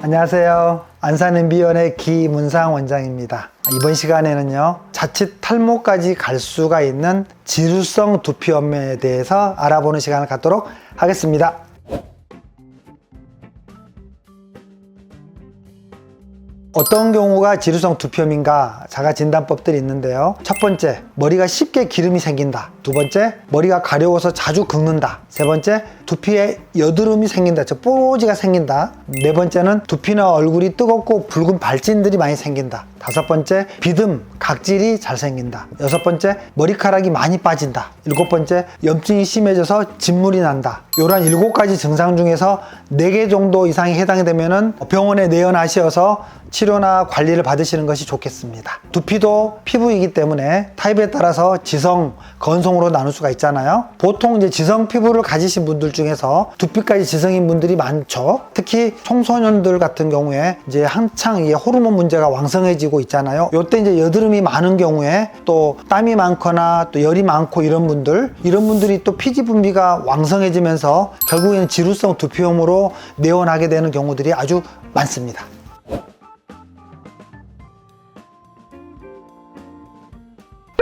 안녕하세요. 안산MB원의 기문상 원장입니다. 이번 시간에는요, 자칫 탈모까지 갈 수가 있는 지루성 두피염에 대해서 알아보는 시간을 갖도록 하겠습니다. 어떤 경우가 지루성 두피염인가 자가진단법들이 있는데요. 첫 번째, 머리가 쉽게 기름이 생긴다. 두 번째, 머리가 가려워서 자주 긁는다. 세 번째, 두피에 여드름이 생긴다. 즉 뽀로지가 생긴다. 네 번째는 두피나 얼굴이 뜨겁고 붉은 발진들이 많이 생긴다. 다섯 번째, 비듬, 각질이 잘 생긴다. 여섯 번째, 머리카락이 많이 빠진다. 일곱 번째, 염증이 심해져서 진물이 난다. 이런 7가지 증상 중에서 4개 정도 이상이 해당이 되면은 병원에 내원하셔서 치료나 관리를 받으시는 것이 좋겠습니다. 두피도 피부이기 때문에 타입에 따라서 지성, 건성으로 나눌 수가 있잖아요. 보통 이제 지성 피부를 가지신 분들 중에서 두피까지 지성인 분들이 많죠. 특히 청소년들 같은 경우에 이제 한창 호르몬 문제가 왕성해지고 있잖아요. 이때 이제 여드름이 많은 경우에 또 땀이 많거나 또 열이 많고 이런 분들이 또 피지 분비가 왕성해지면서 결국에는 지루성 두피염으로 내원하게 되는 경우들이 아주 많습니다.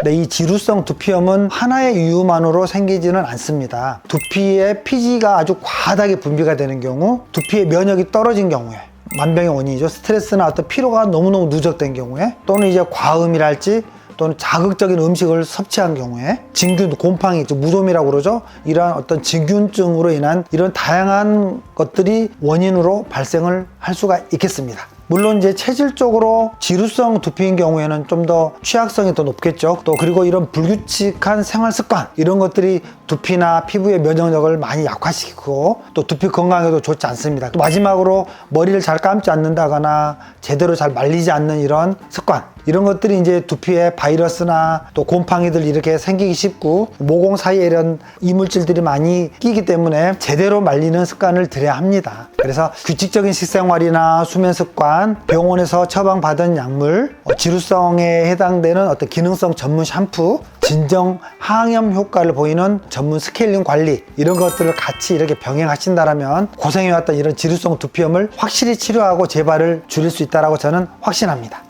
네, 이 지루성 두피염은 하나의 이유만으로 생기지는 않습니다. 두피에 피지가 아주 과다하게 분비가 되는 경우, 두피의 면역이 떨어진 경우에, 만병의 원인이죠. 스트레스나 어떤 피로가 너무너무 누적된 경우에, 또는 이제 과음이랄지 또는 자극적인 음식을 섭취한 경우에, 진균, 곰팡이, 무좀이라고 그러죠. 이러한 어떤 진균증으로 인한 이런 다양한 것들이 원인으로 발생을 할 수가 있겠습니다. 물론 이제 체질적으로 지루성 두피인 경우에는 좀 더 취약성이 더 높겠죠. 또 그리고 이런 불규칙한 생활 습관, 이런 것들이 두피나 피부의 면역력을 많이 약화시키고 또 두피 건강에도 좋지 않습니다. 또 마지막으로 머리를 잘 감지 않는다거나 제대로 잘 말리지 않는 이런 습관, 이런 것들이 이제 두피에 바이러스나 또 곰팡이들 이렇게 생기기 쉽고 모공 사이에 이런 이물질들이 많이 끼기 때문에 제대로 말리는 습관을 들여야 합니다. 그래서 규칙적인 식생활이나 수면 습관, 병원에서 처방받은 약물, 지루성에 해당되는 어떤 기능성 전문 샴푸, 진정 항염 효과를 보이는 전문 스케일링 관리, 이런 것들을 같이 이렇게 병행하신다면 고생해왔던 이런 지루성 두피염을 확실히 치료하고 재발을 줄일 수 있다고 저는 확신합니다.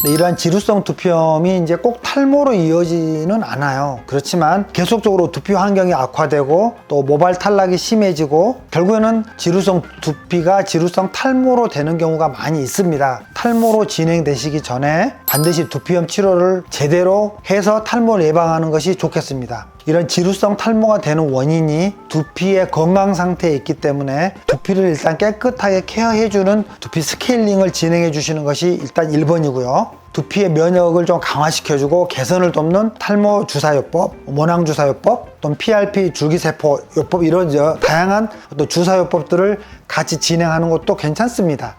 네, 이러한 지루성 두피염이 이제 꼭 탈모로 이어지는 않아요. 그렇지만 계속적으로 두피 환경이 악화되고 또 모발 탈락이 심해지고 결국에는 지루성 두피가 지루성 탈모로 되는 경우가 많이 있습니다. 탈모로 진행되시기 전에 반드시 두피염 치료를 제대로 해서 탈모를 예방하는 것이 좋겠습니다. 이런 지루성 탈모가 되는 원인이 두피의 건강 상태에 있기 때문에 두피를 일단 깨끗하게 케어해주는 두피 스케일링을 진행해 주시는 것이 일단 1번이고요. 두피의 면역을 좀 강화시켜주고 개선을 돕는 탈모 주사요법, 모낭 주사요법, 또는 PRP 줄기세포 요법, 이런 다양한 또 주사요법들을 같이 진행하는 것도 괜찮습니다.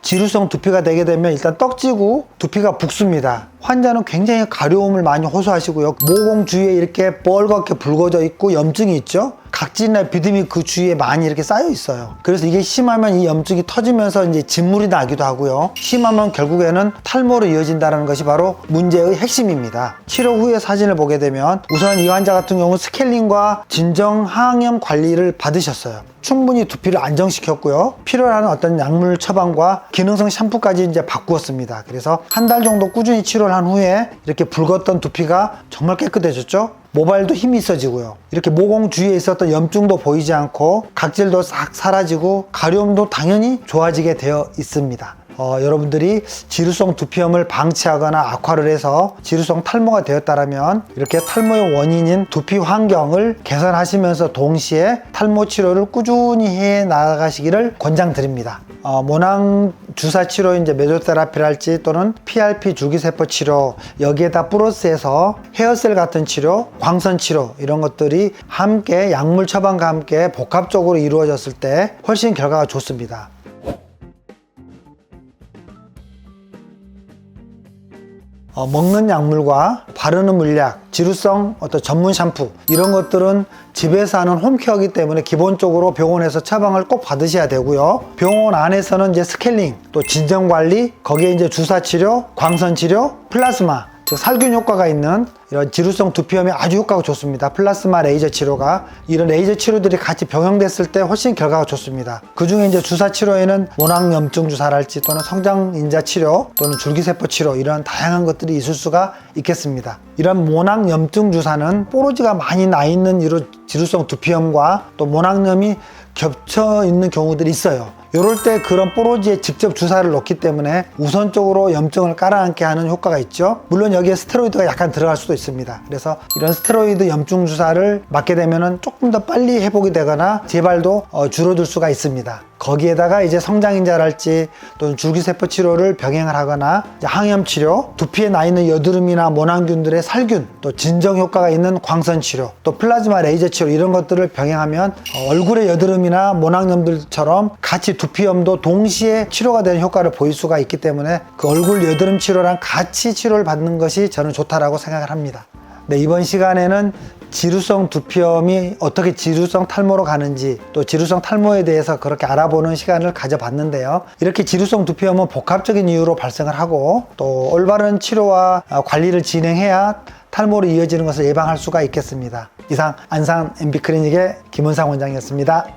지루성 두피가 되게 되면 일단 떡지고 두피가 붓습니다. 환자는 굉장히 가려움을 많이 호소하시고요. 모공 주위에 이렇게 뻘겋게 붉어져 있고 염증이 있죠. 각질이나 비듬이 그 주위에 많이 이렇게 쌓여 있어요. 그래서 이게 심하면 이 염증이 터지면서 이제 진물이 나기도 하고요. 심하면 결국에는 탈모로 이어진다는 것이 바로 문제의 핵심입니다. 치료 후에 사진을 보게 되면 우선 이 환자 같은 경우는 스케일링과 진정 항염 관리를 받으셨어요. 충분히 두피를 안정시켰고요. 필요한 어떤 약물 처방과 기능성 샴푸까지 이제 바꾸었습니다. 그래서 한 달 정도 꾸준히 치료를 한 후에 이렇게 붉었던 두피가 정말 깨끗해졌죠. 모발도 힘이 있어지고요. 이렇게 모공 주위에 있었던 염증도 보이지 않고 각질도 싹 사라지고 가려움도 당연히 좋아지게 되어 있습니다. 여러분들이 지루성 두피염을 방치하거나 악화를 해서 지루성 탈모가 되었다면 이렇게 탈모의 원인인 두피 환경을 개선하시면서 동시에 탈모 치료를 꾸준히 해 나가시기를 권장드립니다. 모낭 주사 치료, 이제 메소테라피랄지 또는 PRP 줄기세포 치료, 여기에다 플러스해서 헤어셀 같은 치료, 광선 치료, 이런 것들이 함께 약물 처방과 함께 복합적으로 이루어졌을 때 훨씬 결과가 좋습니다. 먹는 약물과 바르는 물약, 지루성 어떤 전문 샴푸, 이런 것들은 집에서 하는 홈케어이기 때문에 기본적으로 병원에서 처방을 꼭 받으셔야 되고요. 병원 안에서는 이제 스케일링, 또 진정관리, 거기에 이제 주사치료, 광선치료, 플라즈마, 즉 살균 효과가 있는 이런 지루성 두피염이 아주 효과가 좋습니다. 플라스마 레이저 치료가 이런 레이저 치료들이 같이 병행됐을 때 훨씬 결과가 좋습니다. 그 중에 이제 주사 치료에는 모낭염증 주사랄지 또는 성장인자 치료 또는 줄기세포 치료 이런 다양한 것들이 있을 수가 있겠습니다. 이런 모낭염증 주사는 뽀로지가 많이 나 있는 이런 지루성 두피염과 또 모낭염이 겹쳐 있는 경우들이 있어요. 이럴 때 그런 뽀로지에 직접 주사를 놓기 때문에 우선적으로 염증을 깔아앉게 하는 효과가 있죠. 물론 여기에 스테로이드가 약간 들어갈 수도 있습니다. 그래서 이런 스테로이드 염증 주사를 맞게 되면 조금 더 빨리 회복이 되거나 재발도 줄어들 수가 있습니다. 거기에다가 이제 성장인자랄지 또는 줄기세포 치료를 병행을 하거나 항염 치료, 두피에 나 있는 여드름이나 모낭균들의 살균, 또 진정 효과가 있는 광선 치료, 또 플라즈마 레이저 치료 이런 것들을 병행하면 얼굴의 여드름이나 모낭염들처럼 같이 두피염도 동시에 치료가 되는 효과를 보일 수가 있기 때문에 그 얼굴 여드름 치료랑 같이 치료를 받는 것이 저는 좋다라고 생각을 합니다. 네, 이번 시간에는 지루성 두피염이 어떻게 지루성 탈모로 가는지 또 지루성 탈모에 대해서 그렇게 알아보는 시간을 가져봤는데요. 이렇게 지루성 두피염은 복합적인 이유로 발생을 하고 또 올바른 치료와 관리를 진행해야 탈모로 이어지는 것을 예방할 수가 있겠습니다. 이상 안산 MB클리닉의 김은상 원장이었습니다.